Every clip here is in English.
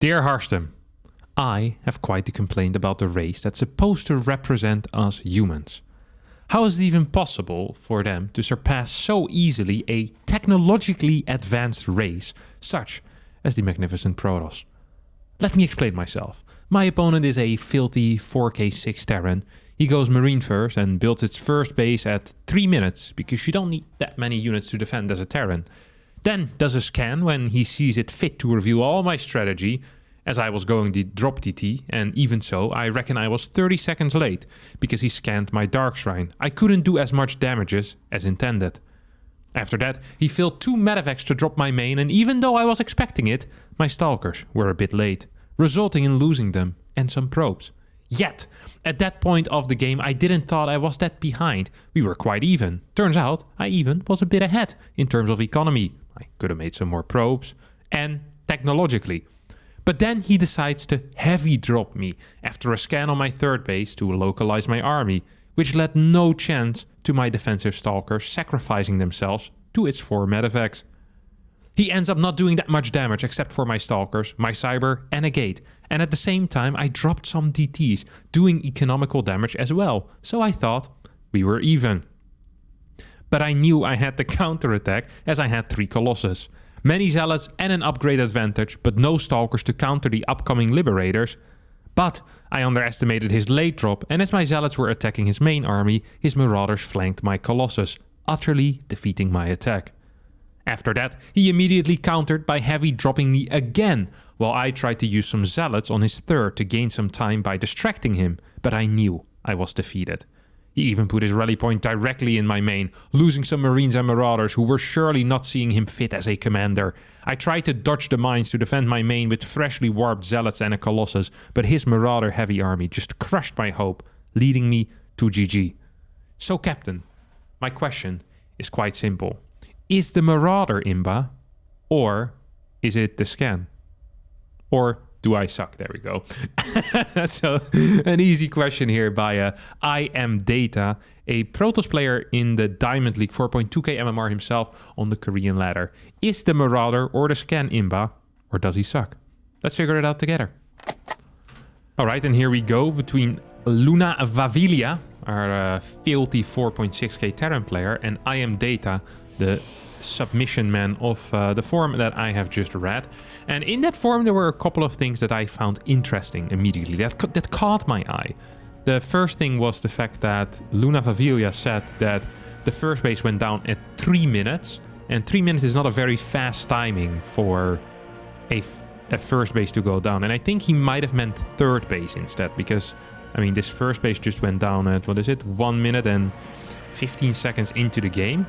Dear Harstem, I have quite a complaint about the race that's supposed to represent us humans. How is it even possible for them to surpass so easily a technologically advanced race such as the magnificent Protoss? Let me explain myself. My opponent is a filthy 4K6 Terran. He goes Marine first and builds its first base at 3 minutes because you don't need that many units to defend as a Terran. Then does a scan when he sees it fit to review all my strategy as I was going to drop TT, and even so, I reckon I was 30 seconds late because he scanned my Dark Shrine. I couldn't do as much damages as intended. After that, he filled 2 medevacs to drop my main, and even though I was expecting it, my Stalkers were a bit late, resulting in losing them and some probes. Yet, at that point of the game, I didn't thought I was that behind. We were quite even. Turns out, I even was a bit ahead in terms of economy. I could have made some more probes, and technologically. But then he decides to heavy drop me after a scan on my third base to localize my army, which led no chance to my defensive Stalkers sacrificing themselves to its 4 medevacs. He ends up not doing that much damage except for my Stalkers, my Cyber, and a Gate. And at the same time, I dropped some DTs, doing economical damage as well. So I thought we were even. But I knew I had the counterattack as I had 3 Colossus. Many Zealots and an upgrade advantage, but no Stalkers to counter the upcoming Liberators. But I underestimated his late drop, and as my Zealots were attacking his main army, his Marauders flanked my Colossus, utterly defeating my attack. After that, he immediately countered by heavy dropping me again, while I tried to use some Zealots on his third to gain some time by distracting him, but I knew I was defeated. He even put his rally point directly in my main, losing some Marines and Marauders who were surely not seeing him fit as a commander. I tried to dodge the mines to defend my main with freshly warped Zealots and a Colossus, but his Marauder heavy army just crushed my hope, leading me to GG. So Captain, my question is quite simple. Is the Marauder IMBA, or is it the scan? Or do I suck? There we go. So an easy question here by IMBA, a Protoss player in the Diamond League 4.2k MMR himself on the Korean ladder. Is the Marauder or the scan IMBA, or does he suck? Let's figure it out together. All right, and here we go between Luna Vavilia, our filthy 4.6k Terran player, and IMBA, the submission man of the forum that I have just read. And in that forum there were a couple of things that I found interesting immediately that caught my eye. The first thing was the fact that Luna Vavilia said that the first base went down at 3 minutes, and 3 minutes is not a very fast timing for a first base to go down. And I think he might have meant third base instead, because I mean this first base just went down at 1 minute and 15 seconds into the game.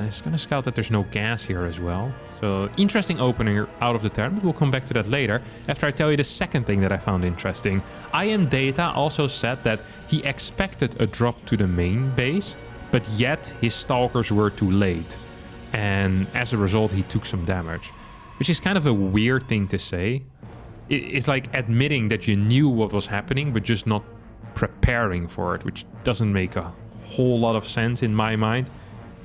It's going to scout that there's no gas here as well. So interesting opener out of the Terran, but we'll come back to that later after I tell you the second thing that I found interesting. IMBA also said that he expected a drop to the main base, but yet his Stalkers were too late. And as a result, he took some damage, which is kind of a weird thing to say. It's like admitting that you knew what was happening, but just not preparing for it, which doesn't make a whole lot of sense in my mind.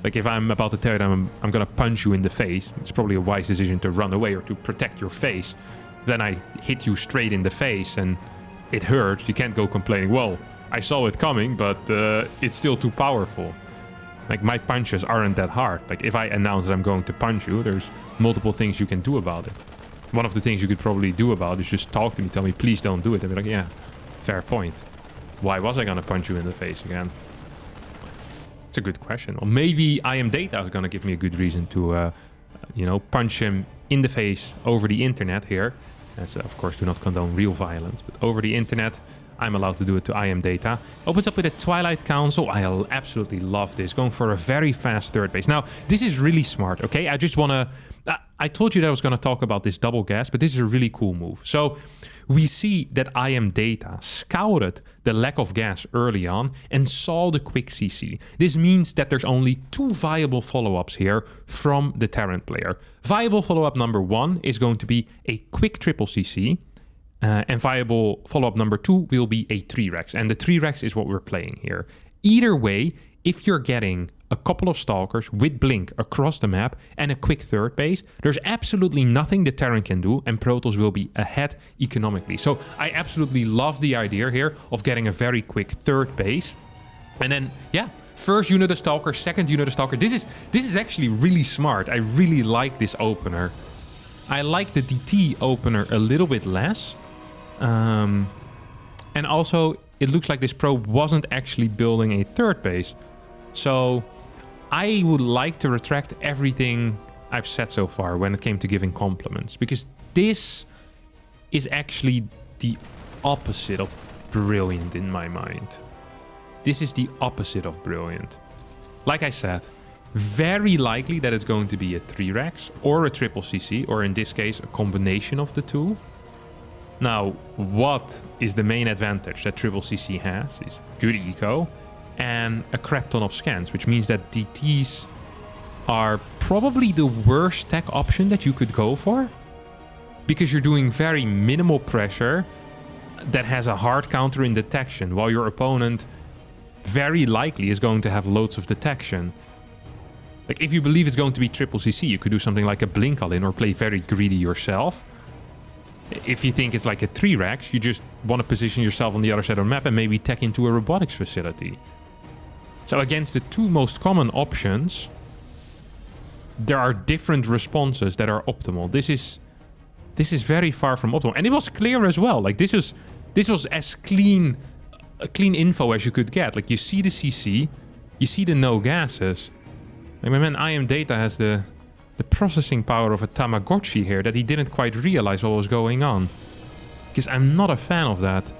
Like if I'm about to tell you that I'm gonna punch you in the face, it's probably a wise decision to run away or to protect your face. Then I hit you straight in the face and it hurts. You can't go complaining, well, I saw it coming, but it's still too powerful. Like my punches aren't that hard. Like if I announce that I'm going to punch you, there's multiple things you can do about it. One of the things you could probably do about it is just talk to me, tell me, please don't do it. I'd be like, yeah, fair point. Why was I gonna punch you in the face again? It's a good question. Well, maybe IMBA is going to give me a good reason to, punch him in the face over the internet here. As, of course, do not condone real violence. But over the internet, I'm allowed to do it to IMBA. Opens up with a Twilight Council. I absolutely love this. Going for a very fast third base. Now, this is really smart, okay? I just want to... I told you that I was going to talk about this double gas, but this is a really cool move. So we see that IMBA scouted the lack of gas early on and saw the quick CC. This means that there's only 2 viable follow-ups here from the Terran player. Viable follow-up number 1 is going to be a quick triple CC. And viable follow-up number 2 will be a 3-Rex. And the 3-Rex is what we're playing here. Either way, if you're getting a couple of Stalkers with Blink across the map, and a quick third base, there's absolutely nothing the Terran can do, and Protoss will be ahead economically. So I absolutely love the idea here of getting a very quick third base. And then, yeah, first unit of Stalker, second unit of Stalker. This is actually really smart. I really like this opener. I like the DT opener a little bit less. And also, it looks like this probe wasn't actually building a third base. So I would like to retract everything I've said so far when it came to giving compliments, because this is actually the opposite of brilliant in my mind. This is the opposite of brilliant. Like I said, very likely that it's going to be a 3-Rex or a triple CC, or in this case, a combination of the two. Now, what is the main advantage that triple CC has is good eco and a crap ton of scans, which means that DTs are probably the worst tech option that you could go for, because you're doing very minimal pressure that has a hard counter in detection, while your opponent very likely is going to have loads of detection. Like, if you believe it's going to be triple CC, you could do something like a Blink all in or play very greedy yourself. If you think it's like a 3-Rex, you just want to position yourself on the other side of the map and maybe tech into a robotics facility. So against the two most common options, there are different responses that are optimal. This is very far from optimal. And it was clear as well. Like, this was as clean info as you could get. Like, you see the CC, you see the no gases. Like, my man IMData has the processing power of a Tamagotchi here that he didn't quite realize what was going on. Because I'm not a fan of that.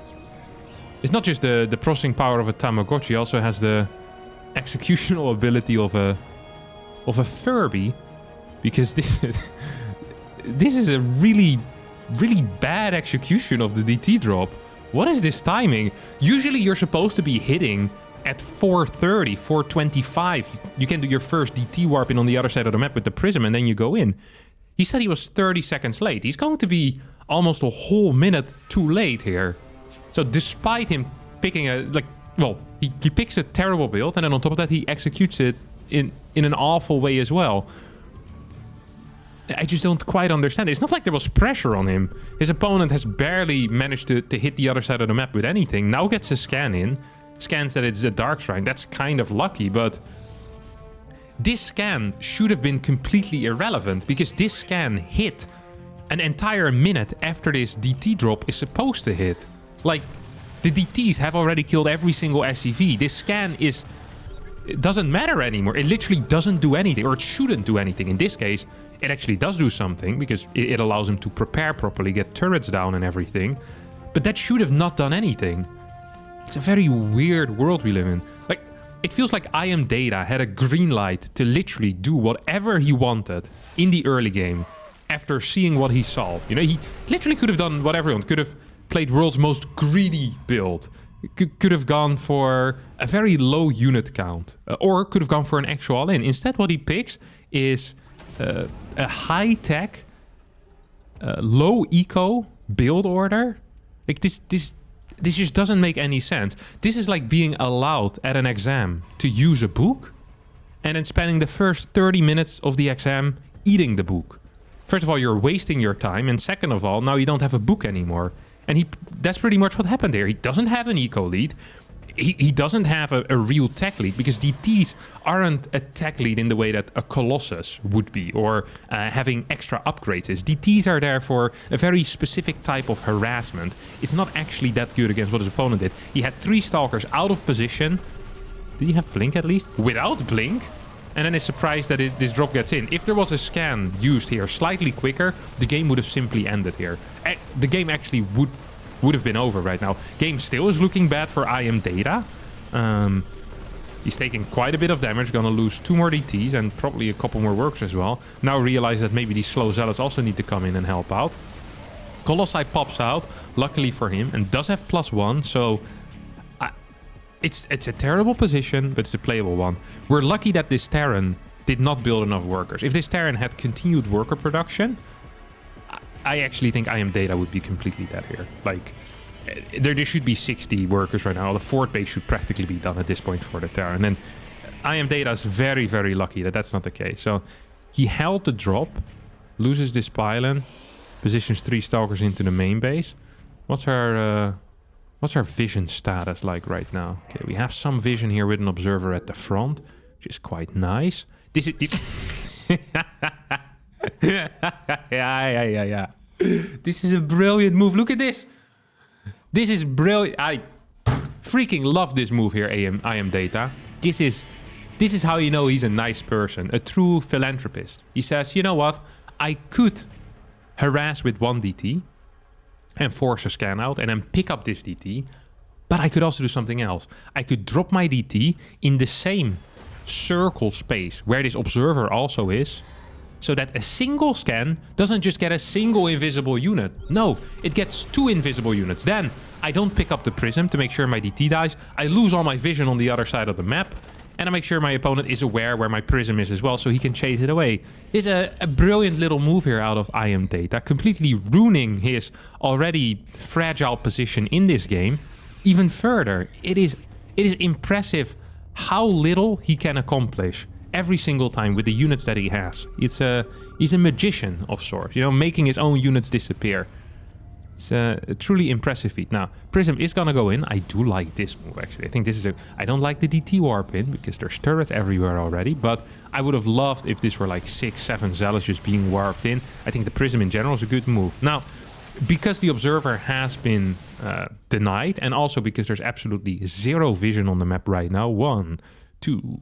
It's not just the processing power of a Tamagotchi, it also has the executional ability of a Furby. Because this is a really, really bad execution of the DT drop. What is this timing? Usually you're supposed to be hitting at 4:30, 4:25. You can do your first DT warp in on the other side of the map with the Prism, and then you go in. He said he was 30 seconds late. He's going to be almost a whole minute too late here. So despite him picking he picks a terrible build, and then on top of that he executes it in an awful way as well. I just don't quite understand. It's not like there was pressure on him. His opponent has barely managed to hit the other side of the map with anything. Now gets a scan in. Scans that it's a Dark Shrine. That's kind of lucky, but this scan should have been completely irrelevant, because this scan hit an entire minute after this DT drop is supposed to hit. Like, the DTs have already killed every single SCV. This scan it doesn't matter anymore. It literally doesn't do anything, or it shouldn't do anything. In this case, it actually does do something, because it allows him to prepare properly, get turrets down and everything. But that should have not done anything. It's a very weird world we live in. Like, it feels like IMData had a green light to literally do whatever he wanted in the early game after seeing what he saw. You know, he literally could have done whatever he wanted. Could have played world's most greedy build. Could have gone for a very low unit count. Or could have gone for an actual all-in. Instead, what he picks is a high-tech, low-eco build order. Like, this just doesn't make any sense. This is like being allowed at an exam to use a book and then spending the first 30 minutes of the exam eating the book. First of all, you're wasting your time, and second of all, now you don't have a book anymore. And that's pretty much what happened there. He doesn't have an eco lead. He doesn't have a real tech lead, because DTs aren't a tech lead in the way that a Colossus would be, or having extra upgrades is. DTs are there for a very specific type of harassment. It's not actually that good against what his opponent did. He had 3 Stalkers out of position. Did he have Blink at least? Without Blink. And then is surprised that this drop gets in. If there was a scan used here slightly quicker, the game would have simply ended here. The game actually would have been over right now. Game still is looking bad for IMData. He's taking quite a bit of damage. Gonna lose 2 more DTs and probably a couple more workers as well. Now realize that maybe these slow zealots also need to come in and help out. Colossi pops out, luckily for him, and does have +1. So it's a terrible position, but it's a playable one. We're lucky that this Terran did not build enough workers. If this Terran had continued worker production, I actually think IMData would be completely dead here. Like, there should be 60 workers right now. The fort base should practically be done at this point for the Terran. And I am Data's very, very lucky that that's not the case. So he held the drop, loses this pylon, positions 3 Stalkers into the main base. What's our vision status like right now? Okay, we have some vision here with an observer at the front, which is quite nice. This is... yeah. This is a brilliant move. Look at this. This is brilliant. I freaking love this move here, I am Data. This is how you know he's a nice person, a true philanthropist. He says, you know what? I could harass with 1 DT and force a scan out and then pick up this DT, but I could also do something else. I could drop my DT in the same circle space where this observer also is, so that a single scan doesn't just get a single invisible unit. No, it gets 2 invisible units. Then I don't pick up the prism to make sure my DT dies. I lose all my vision on the other side of the map. And I make sure my opponent is aware where my prism is as well, so he can chase it away. It's a brilliant little move here out of I am Data, completely ruining his already fragile position in this game even further. It is impressive how little he can accomplish every single time with the units that he has. He's a magician of sorts, you know, making his own units disappear. It's a truly impressive feat. Now, Prism is gonna go in. I do like this move, actually. I think this is I don't like the DT warp in, because there's turrets everywhere already, but I would have loved if this were like 6, 7 Zealots just being warped in. I think the Prism in general is a good move. Now, because the Observer has been denied, and also because there's absolutely 0 vision on the map right now. 1, 2,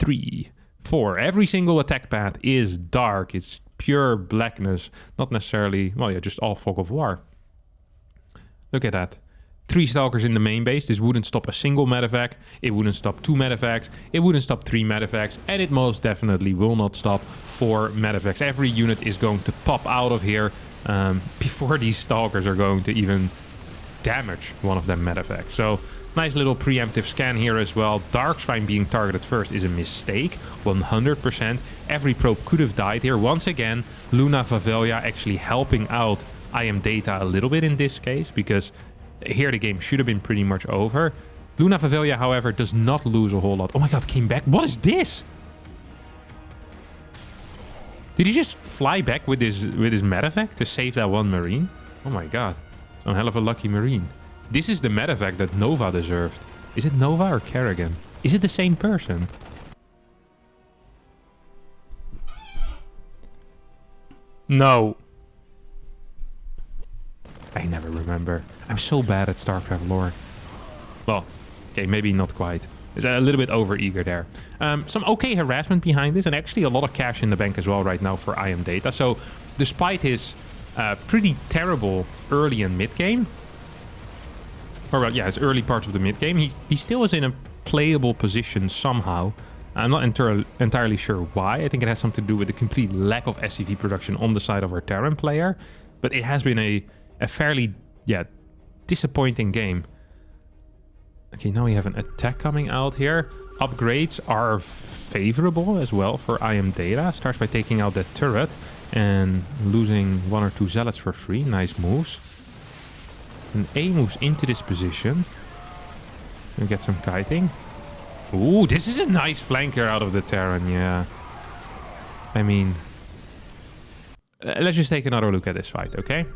3, 4. Every single attack path is dark. It's pure blackness. Not necessarily, well, yeah, just all fog of war. Look at that. 3 Stalkers in the main base. This wouldn't stop a single medevac. It wouldn't stop 2 medevacs. It wouldn't stop 3 medevacs. And it most definitely will not stop 4 medevacs. Every unit is going to pop out of here before these Stalkers are going to even damage one of them medevacs. So, nice little preemptive scan here as well. Darkshrine being targeted first is a mistake. 100%. Every probe could have died here. Once again, Luna Vavelia actually helping out I am Data a little bit in this case, because here the game should have been pretty much over. Luna Vavelia, however, does not lose a whole lot. Oh my god, came back. What is this? Did he just fly back with his medevac to save that 1 Marine? Oh my god. One hell of a lucky Marine. This is the medevac that Nova deserved. Is it Nova or Kerrigan? Is it the same person? No. I never remember. I'm so bad at StarCraft lore. Well, okay, maybe not quite. It's a little bit over-eager there. Some okay harassment behind this, and actually a lot of cash in the bank as well right now for I am Data. So, despite his pretty terrible early and mid-game, or well, yeah, his early parts of the mid-game, he still is in a playable position somehow. I'm not entirely sure why. I think it has something to do with the complete lack of SCV production on the side of our Terran player. But it has been a fairly, yeah, disappointing game. Okay, now we have an attack coming out here. Upgrades are favorable as well for I am Data. Starts by taking out that turret and losing 1 or 2 Zealots for free. Nice moves. And A moves into this position. We get some kiting. Ooh, this is a nice flanker out of the Terran, yeah. I mean, let's just take another look at this fight, okay?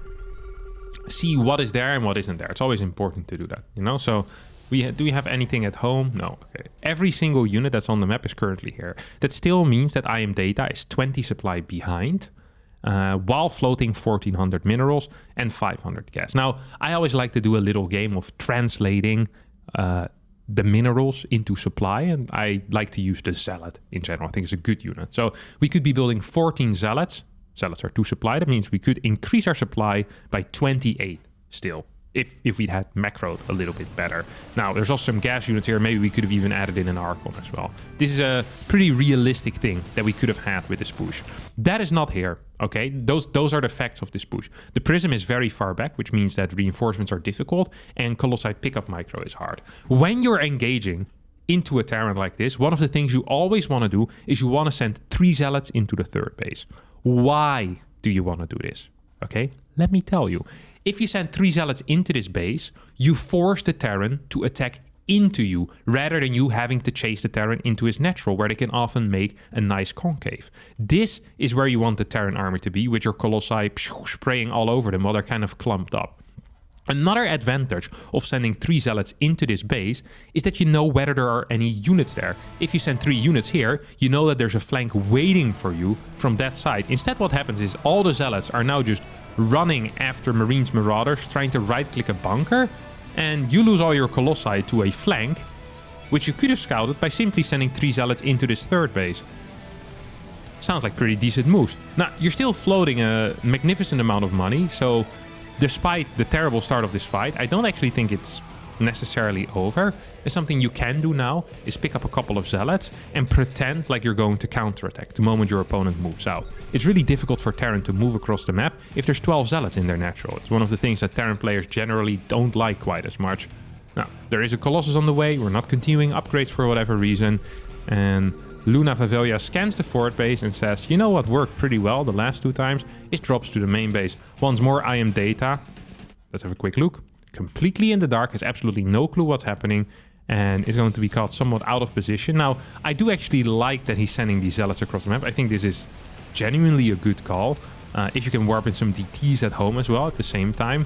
See what is there and what isn't there. It's always important to do that, you know? So, do we have anything at home? No. Okay. Every single unit that's on the map is currently here. That still means that I am Data is 20 supply behind, while floating 1,400 minerals and 500 gas. Now, I always like to do a little game of translating the minerals into supply, and I like to use the Zealot in general. I think it's a good unit. So we could be building 14 Zealots. Zealots are 2 supply. That means we could increase our supply by 28 still, if we'd had macroed a little bit better. Now, there's also some gas units here. Maybe we could have even added in an Archon as well. This is a pretty realistic thing that we could have had with this push. That is not here, okay? Those are the facts of this push. The Prism is very far back, which means that reinforcements are difficult, and Colossi pickup micro is hard. When you're engaging into a Terran like this, one of the things you always want to do is you want to send 3 Zealots into the 3rd base. Why do you want to do this? Okay, let me tell you. If you send 3 Zealots into this base, you force the Terran to attack into you, rather than you having to chase the Terran into his natural, where they can often make a nice concave. This is where you want the Terran army to be, with your Colossi spraying all over them while they're kind of clumped up. Another advantage of sending 3 Zealots into this base is that you know whether there are any units there. If you send 3 units here, you know that there's a flank waiting for you from that side. Instead, what happens is all the Zealots are now just running after Marines Marauders, trying to right-click a bunker, and you lose all your Colossi to a flank, which you could have scouted by simply sending 3 Zealots into this third base. Sounds like pretty decent moves. Now, you're still floating a magnificent amount of money, so despite the terrible start of this fight, I don't actually think it's necessarily over. And something you can do now is pick up a couple of Zealots and pretend like you're going to counterattack the moment your opponent moves out. It's really difficult for Terran to move across the map if there's 12 Zealots in their natural. It's one of the things that Terran players generally don't like quite as much. Now, there is a Colossus on the way. We're not continuing upgrades for whatever reason. And Luna Vavelia scans the forward base and says, you know what worked pretty well the last 2 times? It drops to the main base. Once more, I am data. Let's have a quick look. Completely in the dark, has absolutely no clue what's happening, and is going to be caught somewhat out of position. Now, I do actually like that he's sending these Zealots across the map. I think this is genuinely a good call. If you can warp in some DTs at home as well at the same time,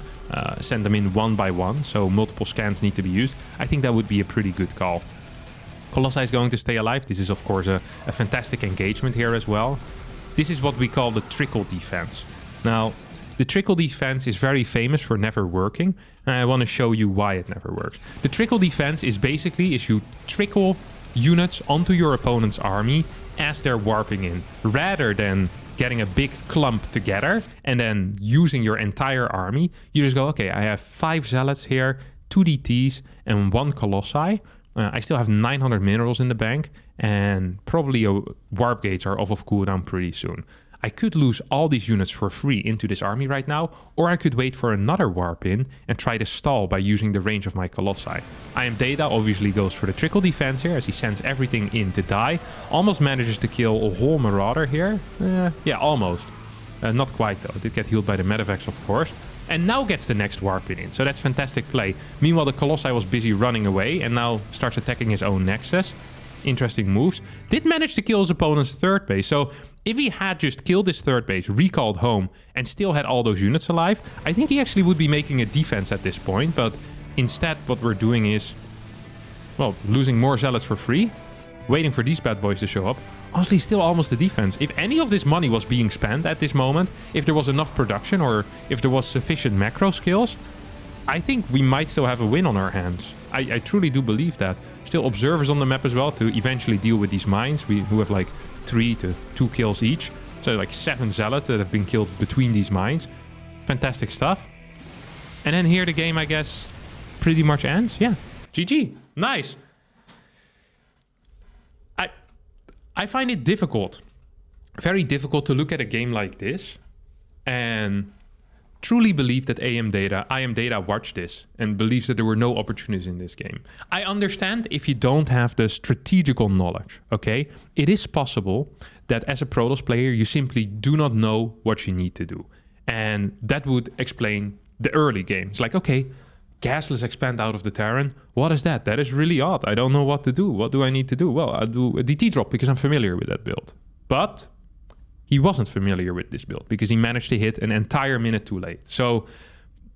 send them in one by one, so multiple scans need to be used. I think that would be a pretty good call. Colossi is going to stay alive. This is, of course, a fantastic engagement here as well. This is what we call the trickle defense. Now, the trickle defense is very famous for never working, and I want to show you why it never works. The trickle defense is basically you trickle units onto your opponent's army as they're warping in, rather than getting a big clump together and then using your entire army. You just go, okay, I have 5 Zealots here, 2 DTs, and 1 Colossi. I still have 900 minerals in the bank, and probably warp gates are off of cooldown pretty soon. I could lose all these units for free into this army right now, or I could wait for another warp in and try to stall by using the range of my Colossi. I Am Data obviously goes for the trickle defense here, as he sends everything in to die. Almost manages to kill a whole Marauder here. Yeah, almost. Not quite though. Did get healed by the Medevacs, of course. And now gets the next warp in. So that's fantastic play. Meanwhile, the Colossi was busy running away and now starts attacking his own Nexus. Interesting moves. Did manage to kill his opponent's third base. So if he had just killed his third base, recalled home, and still had all those units alive, I think he actually would be making a defense at this point. But instead, what we're doing is, well, losing more Zealots for free, waiting for these bad boys to show up. Honestly, still almost a defense. If any of this money was being spent at this moment, if there was enough production or if there was sufficient macro skills, I think we might still have a win on our hands. I truly do believe that. Still observers on the map as well to eventually deal with these mines, who have like 3 to 2 kills each. So like 7 Zealots that have been killed between these mines. Fantastic stuff. And then here the game, I guess, pretty much ends. Yeah. GG. Nice. I find it difficult, very difficult to look at a game like this and truly believe that I Am Data watched this and believes that there were no opportunities in this game. I understand if you don't have the strategical knowledge, okay? It is possible that as a Protoss player, you simply do not know what you need to do. And that would explain the early game. It's like, okay, gasless expand out of the Terran. What is that? That is really odd. I don't know what to do. What do I need to do? Well, I'll do a DT drop because I'm familiar with that build. But he wasn't familiar with this build because he managed to hit an entire minute too late. So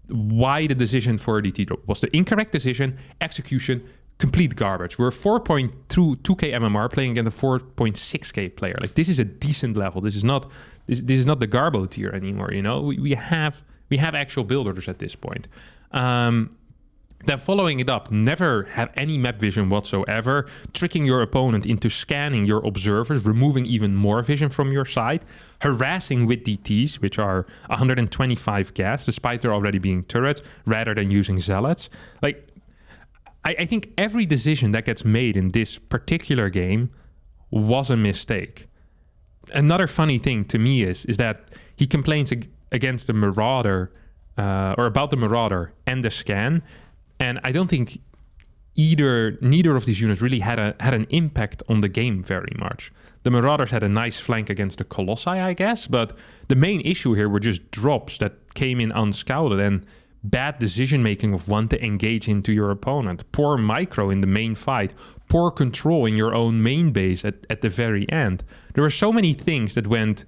why the decision for a DT drop? Was the incorrect decision, execution, complete garbage. We're 4.2k MMR playing against a 4.6k player. Like, this is a decent level. This is not the Garbo tier anymore, you know? We have actual builders at this point. Then following it up, never have any map vision whatsoever, tricking your opponent into scanning your observers, removing even more vision from your side, harassing with DTs, which are 125 gas, despite there already being turrets, rather than using Zealots. Like, I think every decision that gets made in this particular game was a mistake. Another funny thing to me is that he complains against the Marauder, or about the Marauder and the scan, and I don't think neither of these units really had an impact on the game very much. The Marauders had a nice flank against the Colossi, I guess, but the main issue here were just drops that came in unscouted, and bad decision making of when to engage into your opponent, poor micro in the main fight, poor control in your own main base at the very end. There were so many things that went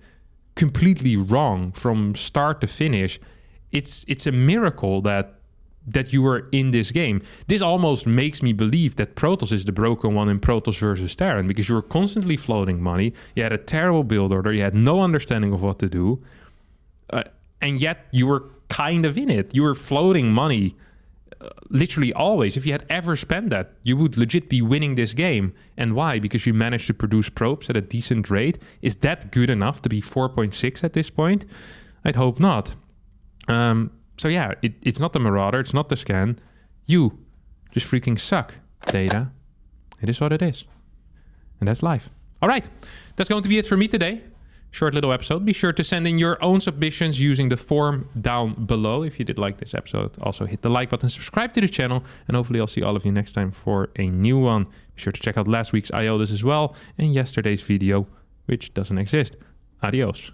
completely wrong from start to finish. It's a miracle that you were in this game. This almost makes me believe that Protoss is the broken one in Protoss versus Terran, because you were constantly floating money, you had a terrible build order, you had no understanding of what to do, and yet you were kind of in it. You were floating money literally always. If you had ever spent that, you would legit be winning this game. And why? Because you managed to produce probes at a decent rate. Is that good enough to be 4.6 at this point? I'd hope not. So yeah, it's not the Marauder, it's not the Scan. You just freaking suck, Data. It is what it is. And that's life. All right, that's going to be it for me today. Short little episode. Be sure to send in your own submissions using the form down below. If you did like this episode, also hit the like button, subscribe to the channel, and hopefully I'll see all of you next time for a new one. Be sure to check out last week's IODIS as well, and yesterday's video, which doesn't exist. Adios.